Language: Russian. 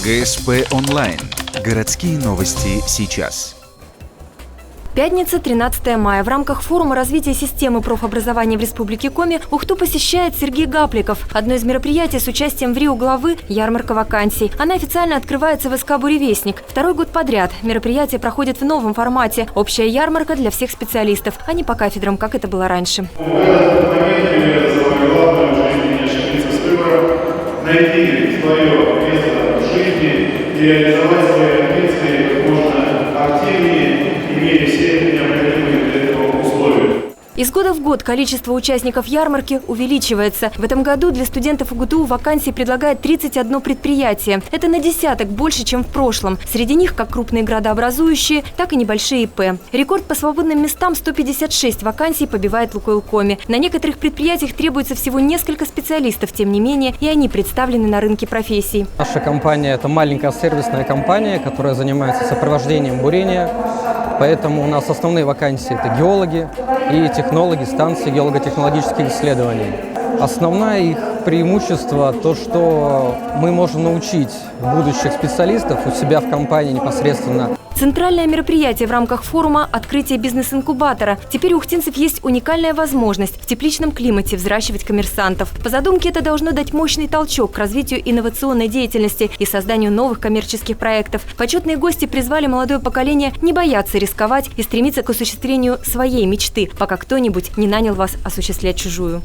ГСП онлайн. Городские новости сейчас. Пятница, 13 мая. В рамках форума развития системы профобразования в Республике Коми Ухту посещает Сергей Гапликов. Одно из мероприятий с участием в Рио главы – ярмарка вакансий. Она официально открывается в СК «Буревестник». Второй год подряд. Мероприятие проходит в новом формате. Общая ярмарка для всех специалистов, а не по кафедрам, как это было раньше. Найти свое место в жизни и реализовать свои амбиции как можно активнее, имея все необходимые для этого условия. Из года в год количество участников ярмарки увеличивается. В этом году для студентов УГТУ вакансии предлагает 31 предприятие. Это на десяток больше, чем в прошлом. Среди них как крупные градообразующие, так и небольшие ИП. Рекорд по свободным местам – 156 вакансий побивает Лукойл Коми. На некоторых предприятиях требуется всего несколько специалистов, тем не менее, и они представлены на рынке профессий. Наша компания – это маленькая сервисная компания, которая занимается сопровождением бурения. Поэтому у нас основные вакансии – это геологи и технологи станции геолого-технологических исследований. Основное их преимущество – то, что мы можем научить будущих специалистов у себя в компании непосредственно. Центральное мероприятие в рамках форума – открытие бизнес-инкубатора. Теперь у ухтинцев есть уникальная возможность в тепличном климате взращивать коммерсантов. По задумке это должно дать мощный толчок к развитию инновационной деятельности и созданию новых коммерческих проектов. Почетные гости призвали молодое поколение не бояться рисковать и стремиться к осуществлению своей мечты, пока кто-нибудь не нанял вас осуществлять чужую.